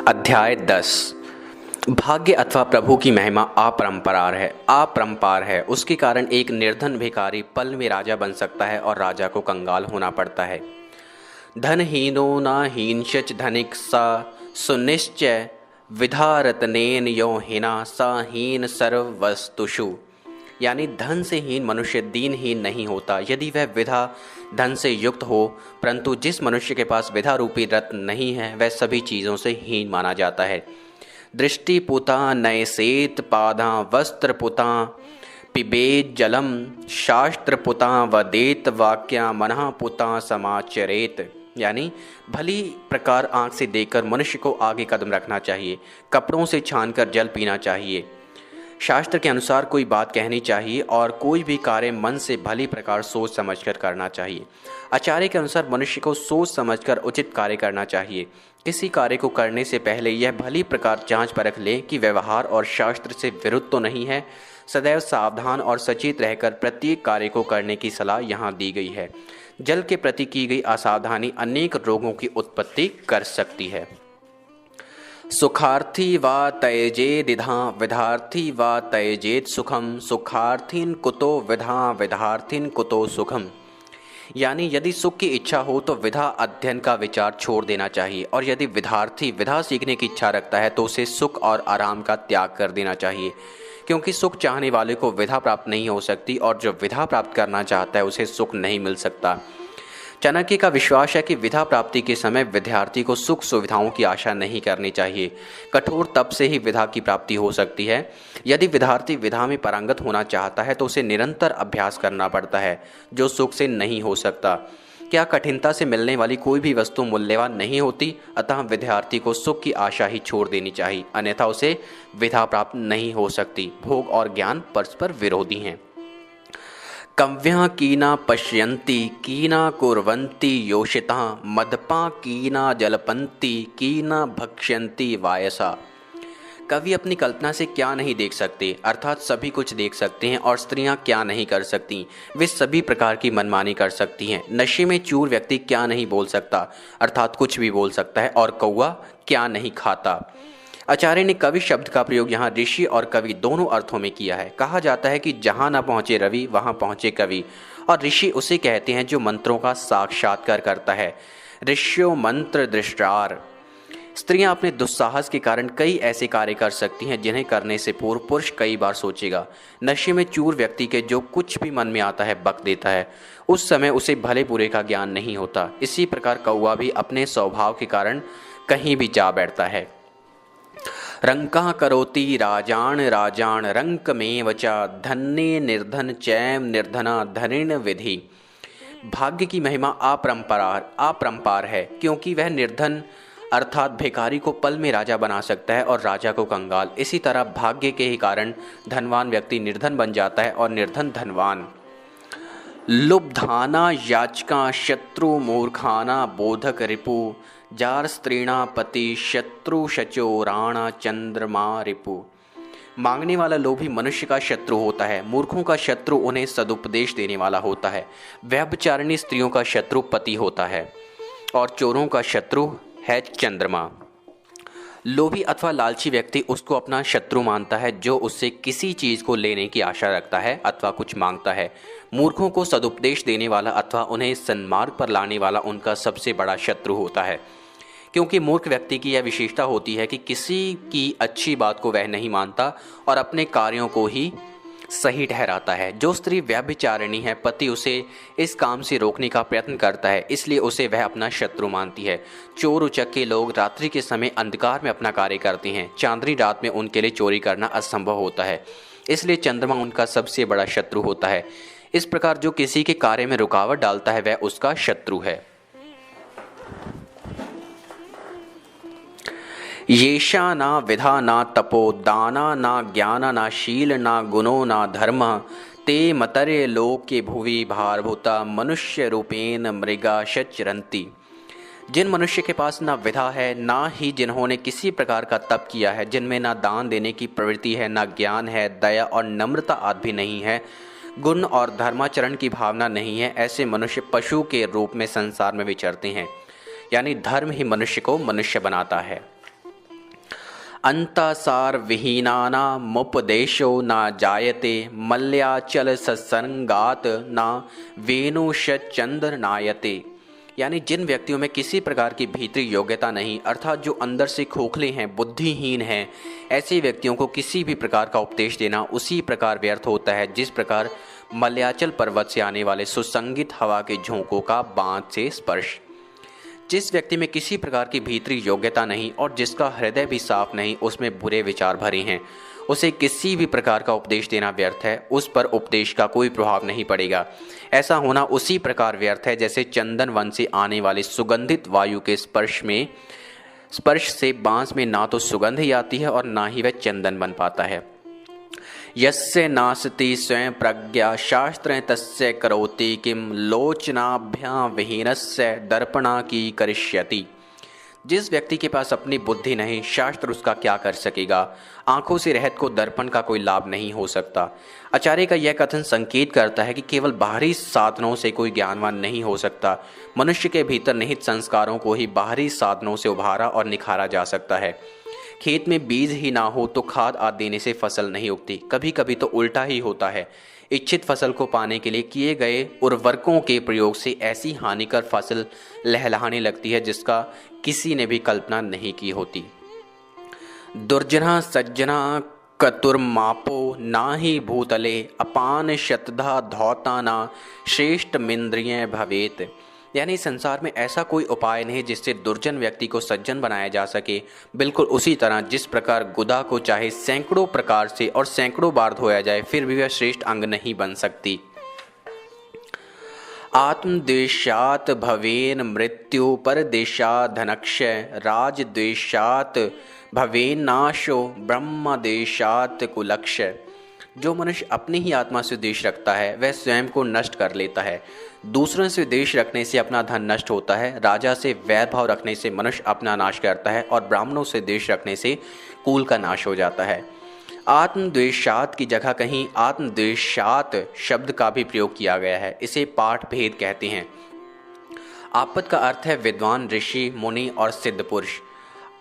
अध्याय 10। भाग्य अथवा प्रभु की महिमा अपरंपार है। उसके कारण एक निर्धन भिखारी पल में राजा बन सकता है और राजा को कंगाल होना पड़ता है। धनहीनो न हीनश्च धनिक सा सुनिश्चय विधारतनेन यो हीना सा हीन सर्व वस्तुषु। यानी धन से हीन मनुष्य दीनहीन नहीं होता यदि वह विधा धन से युक्त हो, परंतु जिस मनुष्य के पास विधा रूपी रत्न नहीं है वह सभी चीज़ों से हीन माना जाता है। दृष्टि पुता नयसेत पादा वस्त्र पुता पिबेत जलम शास्त्र पुता वदेत वाक्या मनः पुता समाचरेत। यानी भली प्रकार आँख से देखकर मनुष्य को आगे कदम रखना चाहिए, कपड़ों से छानकर जल पीना चाहिए, शास्त्र के अनुसार कोई बात कहनी चाहिए और कोई भी कार्य मन से भली प्रकार सोच समझकर करना चाहिए। आचार्य के अनुसार मनुष्य को सोच समझकर उचित कार्य करना चाहिए। किसी कार्य को करने से पहले यह भली प्रकार जांच परख ले कि व्यवहार और शास्त्र से विरुद्ध तो नहीं है। सदैव सावधान और सचेत रहकर प्रत्येक कार्य को करने की सलाह यहाँ दी गई है। जल के प्रति की गई असावधानी अनेक रोगों की उत्पत्ति कर सकती है। सुखार्थी वा त्यजेदिधा विधार्थी वा त्यजेत सुखम सुखार्थीन कुतो विधा विधार्थीन कुतो सुखम। यानी यदि सुख की इच्छा हो तो विधा अध्ययन का विचार छोड़ देना चाहिए, और यदि विधार्थी विधा सीखने की इच्छा रखता है तो उसे सुख और आराम का त्याग कर देना चाहिए, क्योंकि सुख चाहने वाले को विधा प्राप्त नहीं हो सकती और जो विधा प्राप्त करना चाहता है उसे सुख नहीं मिल सकता। चाणक्य का विश्वास है कि विधा प्राप्ति के समय विद्यार्थी को सुख सुविधाओं की आशा नहीं करनी चाहिए। कठोर तप से ही विधा की प्राप्ति हो सकती है। यदि विद्यार्थी विधा में पारंगत होना चाहता है तो उसे निरंतर अभ्यास करना पड़ता है, जो सुख से नहीं हो सकता। क्या कठिनता से मिलने वाली कोई भी वस्तु मूल्यवान नहीं होती? अतः विद्यार्थी को सुख की आशा ही छोड़ देनी चाहिए, अन्यथा उसे विधा प्राप्त नहीं हो सकती। भोग और ज्ञान परस्पर विरोधी हैं। कव्या कीना पश्यन्ति कीना कुर्वन्ति योषिता मदपा कीना जलपन्ति कीना भक्ष्यन्ति वायसा। कवि अपनी कल्पना से क्या नहीं देख सकते, अर्थात सभी कुछ देख सकते हैं, और स्त्रियां क्या नहीं कर सकती, वे सभी प्रकार की मनमानी कर सकती हैं। नशे में चूर व्यक्ति क्या नहीं बोल सकता, अर्थात कुछ भी बोल सकता है, और कौवा क्या नहीं खाता। आचार्य ने कवि शब्द का प्रयोग यहाँ ऋषि और कवि दोनों अर्थों में किया है। कहा जाता है कि जहाँ न पहुँचे रवि वहाँ पहुँचे कवि, और ऋषि उसे कहते हैं जो मंत्रों का साक्षात्कार करता है। ऋष्यो मंत्र दृष्टार। स्त्रियां अपने दुस्साहस के कारण कई ऐसे कार्य कर सकती हैं जिन्हें करने से पूर्व पुरुष कई बार सोचेगा। नशे में चूर व्यक्ति के जो कुछ भी मन में आता है बक देता है, उस समय उसे भले बुरे का ज्ञान नहीं होता। इसी प्रकार कौवा भी अपने स्वभाव के कारण कहीं भी जा बैठता है। रंका करोति राजान राजान रंक में वचा धन्य निर्धन चैम निर्धना धनिन विधि। भाग्य की महिमा अपरंपार है, क्योंकि वह निर्धन अर्थात भिखारी को पल में राजा बना सकता है और राजा को कंगाल। इसी तरह भाग्य के ही कारण धनवान व्यक्ति निर्धन बन जाता है और निर्धन धनवान। लुब्धाना याचका शत्रु मूर्खाना बोधक रिपु जार स्त्रीणा पति शत्रु शचोराणा चंद्रमा रिपु। मांगने वाला लोभी मनुष्य का शत्रु होता है, मूर्खों का शत्रु उन्हें सदुपदेश देने वाला होता है, व्यभिचारिणी स्त्रियों का शत्रु पति होता है, और चोरों का शत्रु है चंद्रमा। लोभी अथवा लालची व्यक्ति उसको अपना शत्रु मानता है जो उससे किसी चीज़ को लेने की आशा रखता है अथवा कुछ मांगता है। मूर्खों को सदुपदेश देने वाला अथवा उन्हें सन्मार्ग पर लाने वाला उनका सबसे बड़ा शत्रु होता है, क्योंकि मूर्ख व्यक्ति की यह विशेषता होती है कि किसी की अच्छी बात को वह नहीं मानता और अपने कार्यों को ही सही ठहराता है। जो स्त्री व्यभिचारिणी है, पति उसे इस काम से रोकने का प्रयत्न करता है, इसलिए उसे वह अपना शत्रु मानती है। चोर उचक्के लोग रात्रि के समय अंधकार में अपना कार्य करते हैं। चांदनी रात में उनके लिए चोरी करना असंभव होता है, इसलिए चंद्रमा उनका सबसे बड़ा शत्रु होता है। इस प्रकार जो किसी के कार्य में रुकावट डालता है वह उसका शत्रु है। येषा ना विधा ना तपो दाना ना ज्ञाना ना शील ना गुणो ना धर्म ते मतरे लोके भुवि भारभूता मनुष्य रूपेण मृगा शचरन्ति। जिन मनुष्य के पास ना विधा है, ना ही जिन्होंने किसी प्रकार का तप किया है, जिनमें ना दान देने की प्रवृत्ति है, ना ज्ञान है, दया और नम्रता आदि भी नहीं है, गुण और धर्माचरण की भावना नहीं है, ऐसे मनुष्य पशु के रूप में संसार में विचरते हैं। यानी धर्म ही मनुष्य को मनुष्य बनाता है। अंतासार विहीनानामुपदेशो न जायते मल्याचल सत्संगात न वेणुषचंद्र नायते। यानी जिन व्यक्तियों में किसी प्रकार की भीतरी योग्यता नहीं, अर्थात जो अंदर से खोखले हैं, बुद्धिहीन हैं, ऐसे व्यक्तियों को किसी भी प्रकार का उपदेश देना उसी प्रकार व्यर्थ होता है जिस प्रकार मल्याचल पर्वत से आने वाले सुसंगित हवा के झोंकों का बांध से स्पर्श। जिस व्यक्ति में किसी प्रकार की भीतरी योग्यता नहीं और जिसका हृदय भी साफ नहीं, उसमें बुरे विचार भरे हैं, उसे किसी भी प्रकार का उपदेश देना व्यर्थ है, उस पर उपदेश का कोई प्रभाव नहीं पड़ेगा। ऐसा होना उसी प्रकार व्यर्थ है जैसे चंदन वन से आने वाले सुगंधित वायु के स्पर्श से बांस में ना तो सुगंध ही आती है और ना ही वह चंदन बन पाता है। यस्य नास्ति स्वयं प्रज्ञा शास्त्र तस्य करोति किम लोचनाभ्यां विहीनस्य दर्पणा की करिष्यति। जिस व्यक्ति के पास अपनी बुद्धि नहीं, शास्त्र उसका क्या कर सकेगा। आंखों से रहित को दर्पण का कोई लाभ नहीं हो सकता। आचार्य का यह कथन संकेत करता है कि केवल बाहरी साधनों से कोई ज्ञानवान नहीं हो सकता। मनुष्य के भीतर निहित संस्कारों को ही बाहरी साधनों से उभारा और निखारा जा सकता है। खेत में बीज ही ना हो तो खाद आदि देने से फसल नहीं उगती। कभी कभी तो उल्टा ही होता है। इच्छित फसल को पाने के लिए किए गए उर्वरकों के प्रयोग से ऐसी हानिकर फसल लहलहाने लगती है जिसका किसी ने भी कल्पना नहीं की होती। दुर्जना सज्जना कतुर्मापो ना ही भूतले अपान शतधा धौता ना श्रेष्ठ मिंद्रिय भवेत। यानी संसार में ऐसा कोई उपाय नहीं जिससे दुर्जन व्यक्ति को सज्जन बनाया जा सके। बिल्कुल उसी तरह जिस प्रकार गुदा को चाहे सैकड़ों प्रकार से और सैकड़ों बार धोया जाए फिर भी वह श्रेष्ठ अंग नहीं बन सकती। आत्मद्वेषात् भवेन मृत्यु परदेशात् धनक्षय राजद्वेषात् भवेन नाशो ब्रह्मदेशात् कुलक्षय। जो मनुष्य अपनी ही आत्मा से द्वेष रखता है वह स्वयं को नष्ट कर लेता है। दूसरों से द्वेष रखने से अपना धन नष्ट होता है। राजा से वैर भाव रखने से मनुष्य अपना नाश करता है और ब्राह्मणों से द्वेष रखने से कुल का नाश हो जाता है। आत्मद्वेषात् की जगह कहीं आत्मद्वेषात् शब्द का भी प्रयोग किया गया है। इसे पाठ भेद कहते हैं। आपत का अर्थ है विद्वान, ऋषि, मुनि और सिद्ध पुरुष।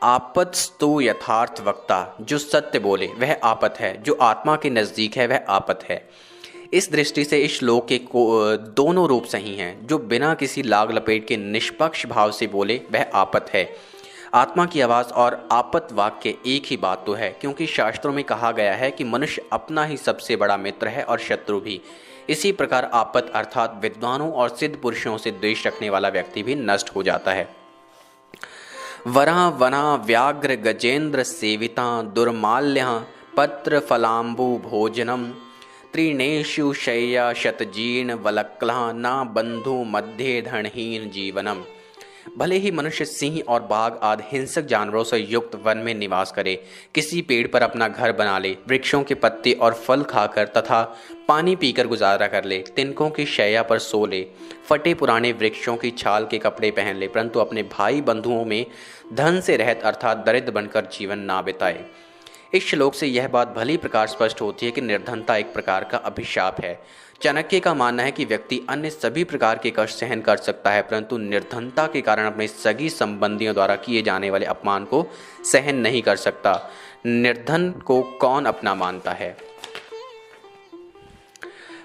आपत्स्तु यथार्थ वक्ता, जो सत्य बोले वह आपत है, जो आत्मा के नज़दीक है वह आपत है। इस दृष्टि से इस श्लोक के दोनों रूप सही हैं। जो बिना किसी लाग लपेट के निष्पक्ष भाव से बोले वह आपत है। आत्मा की आवाज़ और आपत वाक्य एक ही बात तो है, क्योंकि शास्त्रों में कहा गया है कि मनुष्य अपना ही सबसे बड़ा मित्र है और शत्रु भी। इसी प्रकार आपत अर्थात विद्वानों और सिद्ध पुरुषों से द्वेष रखने वाला व्यक्ति भी नष्ट हो जाता है। वरा वना व्याघ्र गजेंद्र सेविता दुर्माल्या पत्र फलाम्बु भोजनम त्रिनेषु शय्या शतजीर्ण वलक्ला ना बंधु मध्य धनहीन जीवनम। भले ही मनुष्य सिंह और बाघ आदि हिंसक जानवरों से युक्त वन में निवास करे, किसी पेड़ पर अपना घर बना ले, वृक्षों के पत्ते और फल खाकर तथा पानी पीकर गुजारा कर ले, तिनकों की शैया पर सो ले, फटे पुराने वृक्षों की छाल के कपड़े पहन ले, परंतु अपने भाई बंधुओं में धन से रहित अर्थात दरिद्र बनकर जीवन ना बिताए। इस श्लोक से यह बात भली प्रकार स्पष्ट होती है कि निर्धनता एक प्रकार का अभिशाप है। चाणक्य का मानना है कि व्यक्ति अन्य सभी प्रकार के कष्ट सहन कर सकता है, परंतु निर्धनता के कारण अपने सगी संबंधियों द्वारा किए जाने वाले अपमान को सहन नहीं कर सकता। निर्धन को कौन अपना मानता है।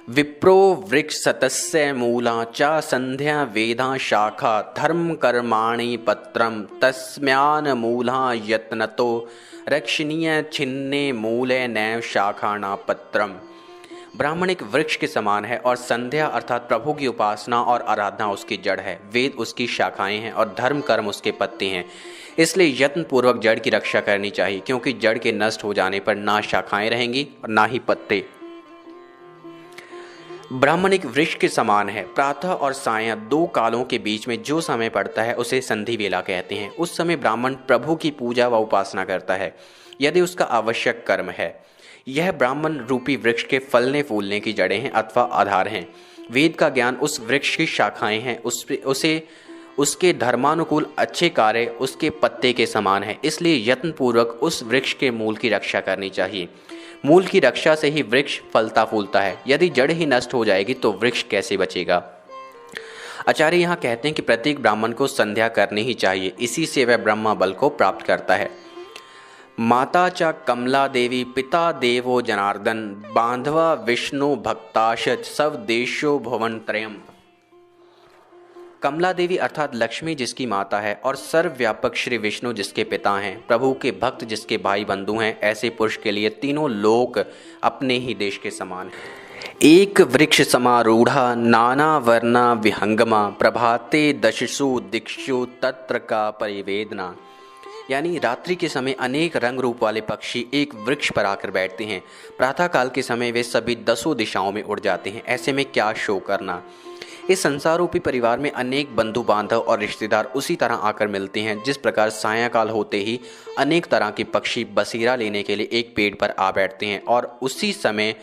विप्रो वृक्ष सतस्य मूला च संध्या वेदा शाखा धर्म कर्माणि पत्रम तस्म्यान मूला यत्नतो रक्षणीय छिन्ने मूले नैव शाखाना पत्रम। ब्राह्मण एक वृक्ष के समान है और संध्या अर्थात प्रभु की उपासना और आराधना उसकी जड़ है, वेद उसकी शाखाएं हैं और धर्म कर्म उसके पत्ते हैं। इसलिए यत्न पूर्वक जड़ की रक्षा करनी चाहिए, क्योंकि जड़ के नष्ट हो जाने पर ना शाखाएं रहेंगी और ना ही पत्ते। ब्राह्मण एक वृक्ष के समान है। प्रातः और सायं दो कालों के बीच में जो समय पड़ता है उसे संधि वेला कहते हैं। उस समय ब्राह्मण प्रभु की पूजा व उपासना करता है, यदि उसका आवश्यक कर्म है। यह ब्राह्मण रूपी वृक्ष के फलने फूलने की जड़ें हैं अथवा आधार हैं। वेद का ज्ञान उस वृक्ष की शाखाएं हैं, उसके धर्मानुकूल अच्छे कार्य उसके पत्ते के समान है। इसलिए यत्न पूर्वक उस वृक्ष के मूल की रक्षा करनी चाहिए। मूल की रक्षा से ही वृक्ष फलता फूलता है। यदि जड़ ही नष्ट हो जाएगी तो वृक्ष कैसे बचेगा। आचार्य यहाँ कहते हैं कि प्रत्येक ब्राह्मण को संध्या करनी ही चाहिए, इसी से वह ब्रह्मा बल को प्राप्त करता है। माता च कमला देवी पिता देवो जनार्दन बांधवा विष्णु भक्ताशच सब देशो भुवन त्रयम्। कमला देवी अर्थात लक्ष्मी जिसकी माता है और सर्वव्यापक श्री विष्णु जिसके पिता हैं, प्रभु के भक्त जिसके भाई बंधु हैं, ऐसे पुरुष के लिए तीनों लोक अपने ही देश के समान हैं। एक वृक्ष समारूढ़ा नाना वर्णा विहंगमा प्रभाते दशसु दिक्षु तत्र का परिवेदना। यानी रात्रि के समय अनेक रंग रूप वाले पक्षी एक वृक्ष पर आकर बैठते हैं। प्रातः काल के समय वे सभी 10 दिशाओं में उड़ जाते हैं। ऐसे में क्या शोक करना। इस संसार रूपी परिवार में अनेक बंधु बांधव और रिश्तेदार उसी तरह आकर मिलते हैं जिस प्रकार सायंकाल होते ही अनेक तरह के पक्षी बसेरा लेने के लिए एक पेड़ पर आ बैठते हैं और उसी समय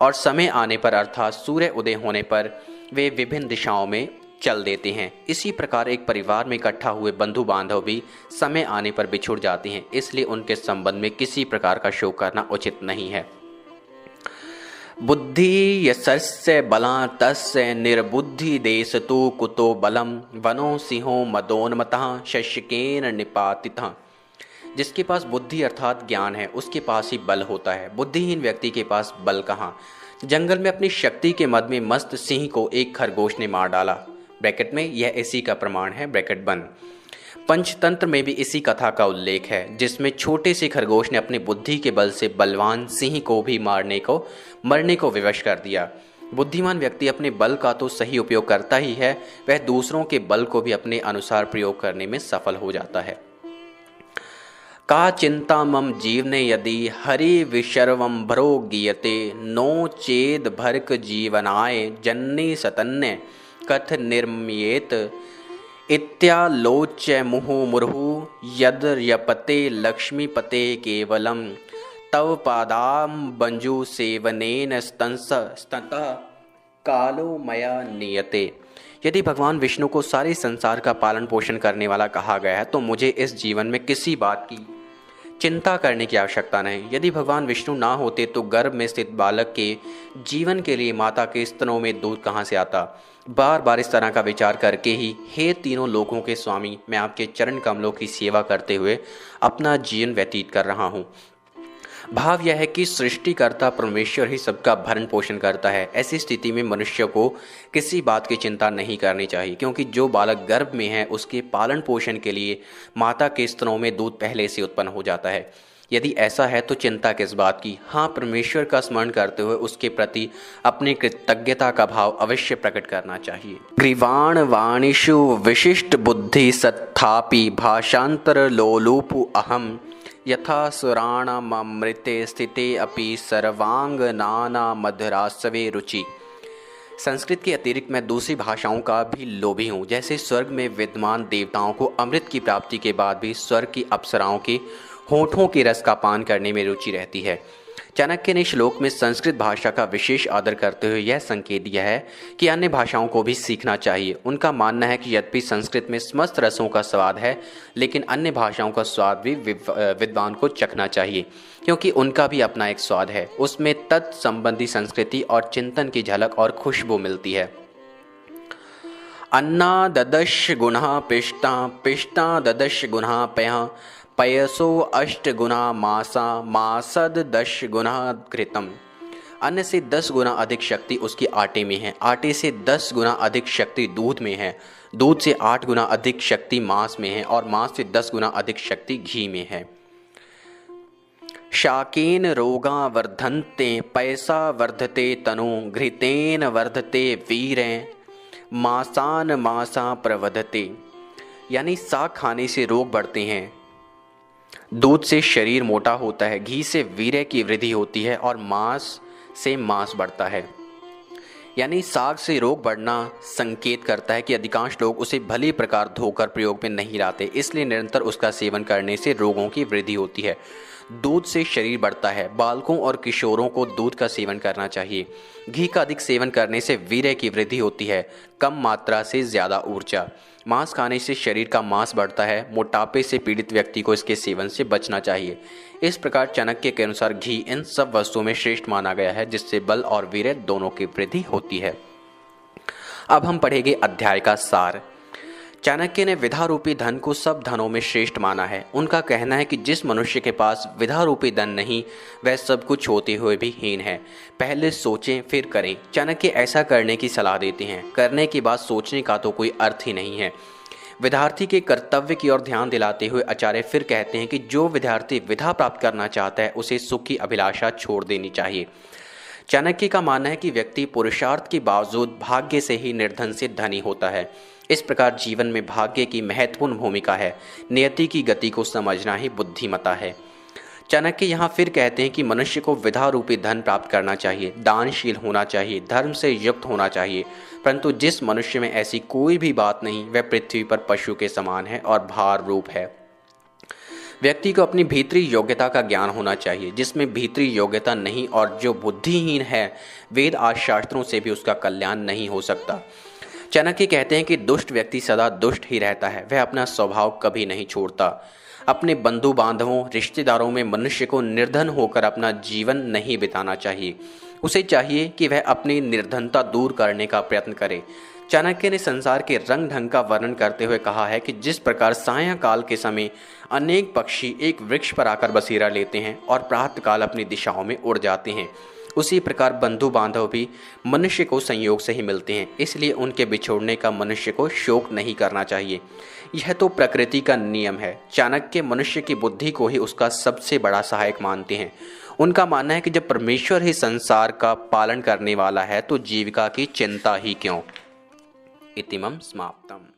और समय आने पर अर्थात सूर्य उदय होने पर वे विभिन्न दिशाओं में चल देते हैं। इसी प्रकार एक परिवार में इकट्ठा हुए बंधु बांधव भी समय आने पर बिछुड़ जाते हैं, इसलिए उनके संबंध में किसी प्रकार का शोक करना उचित नहीं है। बुद्धि यस्य बला तस्य निर्बुद्धि देशतु कुतो बलम वनो सिंहो मदोन्मतः शशकेन निपातितः। जिसके पास बुद्धि अर्थात ज्ञान है उसके पास ही बल होता है, बुद्धिहीन व्यक्ति के पास बल कहाँ। जंगल में अपनी शक्ति के मद में मस्त सिंह को एक खरगोश ने मार डाला। ब्रैकेट में यह इसी का प्रमाण है, ब्रैकेट बंद। पंचतंत्र में भी इसी कथा का उल्लेख है जिसमें छोटे से खरगोश ने अपनी बुद्धि के बल से बलवान सिंह को भी मरने को विवश कर दिया। बुद्धिमान व्यक्ति अपने बल का तो सही उपयोग करता ही है, वह दूसरों के बल को भी अपने अनुसार प्रयोग करने में सफल हो जाता है। का चिंता मम जीवने यदि हरि विशर्वम भरो गीयते नो चेद भर्क जीवनाय जन्ने सतन्य कथ निर्मयेत इत्यालोच्य मुहुर्मुहुः यद यपते लक्ष्मीपते केवलम तव पादाम्बुज सेवनेन स्ततः कालो मया नियते। यदि भगवान विष्णु को सारे संसार का पालन पोषण करने वाला कहा गया है तो मुझे इस जीवन में किसी बात की चिंता करने की आवश्यकता नहीं। यदि भगवान विष्णु ना होते तो गर्भ में स्थित बालक के जीवन के लिए माता के स्तनों में दूध कहाँ से आता। बार बार इस तरह का विचार करके ही हे तीनों लोकों के स्वामी, मैं आपके चरण कमलों की सेवा करते हुए अपना जीवन व्यतीत कर रहा हूँ। भाव यह है कि सृष्टिकर्ता परमेश्वर ही सबका भरण पोषण करता है। ऐसी स्थिति में मनुष्य को किसी बात की चिंता नहीं करनी चाहिए, क्योंकि जो बालक गर्भ में है उसके पालन पोषण के लिए माता के स्तनों में दूध पहले से उत्पन्न हो जाता है। यदि ऐसा है तो चिंता किस बात की। हाँ, परमेश्वर का स्मरण करते हुए उसके प्रति अपनी कृतज्ञता का भाव अवश्य प्रकट करना चाहिए। ग्रीवाण वाणिषु विशिष्ट बुद्धि सत्थापि भाषांतर लोलुपु अहम यथा सुराणामृते स्थिते अपि सर्वांग नाना मधुरास्वे रुचि। संस्कृत के अतिरिक्त मैं दूसरी भाषाओं का भी लोभी हूँ। जैसे स्वर्ग में विद्यमान देवताओं को अमृत की प्राप्ति के बाद भी स्वर्ग की अप्सराओं के होठों के रस का पान करने में रुचि रहती है। चाणक्य ने श्लोक में संस्कृत भाषा का विशेष आदर करते हुए यह संकेत दिया है कि अन्य भाषाओं को भी सीखना चाहिए। उनका मानना है कि यद्यपि संस्कृत में समस्त रसों का स्वाद है, लेकिन अन्य भाषाओं का स्वाद भी विद्वान को चखना चाहिए, क्योंकि उनका भी अपना एक स्वाद है। उसमें तत्संबंधी संस्कृति और चिंतन की झलक और खुशबू मिलती है। अन्ना ददश गुणा पिष्टा पिष्टा ददश गुणा पय पयसो 8 गुना मासा मासद 10 गुना घृतम। अन्न से 10 गुना अधिक शक्ति उसकी आटे में है, आटे से 10 गुना अधिक शक्ति दूध में है, दूध से 8 गुना अधिक शक्ति मांस में है और मांस से 10 गुना अधिक शक्ति घी में है। शाकेन रोगा वर्धन्ते पैसा वर्धते तनु घृतेन वर्धते वीरें मासान मासा प्रवधते। यानी साग खाने से रोग बढ़ते हैं, दूध से शरीर मोटा होता है, घी से वीर्य की वृद्धि होती है और मांस से मांस बढ़ता है। यानी साग से रोग बढ़ना संकेत करता है कि अधिकांश लोग उसे भली प्रकार धोकर प्रयोग में नहीं लाते, इसलिए निरंतर उसका सेवन करने से रोगों की वृद्धि होती है। दूध से शरीर बढ़ता है, बालकों और किशोरों को दूध का सेवन करना चाहिए। घी का अधिक सेवन करने से वीर्य की वृद्धि होती है, कम मात्रा से ज़्यादा ऊर्जा। मांस खाने से शरीर का मांस बढ़ता है, मोटापे से पीड़ित व्यक्ति को इसके सेवन से बचना चाहिए। इस प्रकार चाणक्य के अनुसार घी इन सब वस्तुओं में श्रेष्ठ माना गया है, जिससे बल और वीर्य दोनों की वृद्धि होती है। अब हम पढ़ेंगे अध्याय का सार। चाणक्य ने विधा रूपी धन को सब धनों में श्रेष्ठ माना है। उनका कहना है कि जिस मनुष्य के पास विधा रूपी धन नहीं, वह सब कुछ होते हुए भी हीन है। पहले सोचें फिर करें। चाणक्य ऐसा करने की सलाह देते हैं। करने के बाद सोचने का तो कोई अर्थ ही नहीं है। विद्यार्थी के कर्तव्य की ओर ध्यान दिलाते हुए आचार्य फिर कहते हैं कि जो विद्यार्थी विधा प्राप्त करना चाहता है उसे सुख की अभिलाषा छोड़ देनी चाहिए। चाणक्य का मानना है कि व्यक्ति पुरुषार्थ के बावजूद भाग्य से ही निर्धन से धनी होता है। इस प्रकार जीवन में भाग्य की महत्वपूर्ण भूमिका है। नियति की गति को समझना ही बुद्धिमता है। चाणक्य यहाँ फिर कहते हैं कि मनुष्य को विधा रूपी धन प्राप्त करना चाहिए, दानशील होना चाहिए, धर्म से युक्त होना चाहिए, परंतु जिस मनुष्य में ऐसी कोई भी बात नहीं, वह पृथ्वी पर पशु के समान है और भार रूप है। व्यक्ति को अपनी भीतरी योग्यता का ज्ञान होना चाहिए। जिसमें भीतरी योग्यता नहीं और जो बुद्धिहीन है, वेद आदि शास्त्रों से भी उसका कल्याण नहीं हो सकता। चाणक्य कहते हैं कि दुष्ट व्यक्ति सदा दुष्ट ही रहता है, वह अपना स्वभाव कभी नहीं छोड़ता। अपने बंधु बांधवों रिश्तेदारों में मनुष्य को निर्धन होकर अपना जीवन नहीं बिताना चाहिए। उसे चाहिए कि वह अपनी निर्धनता दूर करने का प्रयत्न करे। चाणक्य ने संसार के रंग ढंग का वर्णन करते हुए कहा है कि जिस प्रकार सायंकाल के समय अनेक पक्षी एक वृक्ष पर आकर बसेरा लेते हैं और प्रातःकाल अपनी दिशाओं में उड़ जाते हैं, उसी प्रकार बंधु बांधव भी मनुष्य को संयोग से ही मिलते हैं। इसलिए उनके बिछोड़ने का मनुष्य को शोक नहीं करना चाहिए। यह तो प्रकृति का नियम है। चाणक्य मनुष्य की बुद्धि को ही उसका सबसे बड़ा सहायक मानते हैं। उनका मानना है कि जब परमेश्वर ही संसार का पालन करने वाला है तो जीविका की चिंता ही क्यों। इतिमम समाप्तम।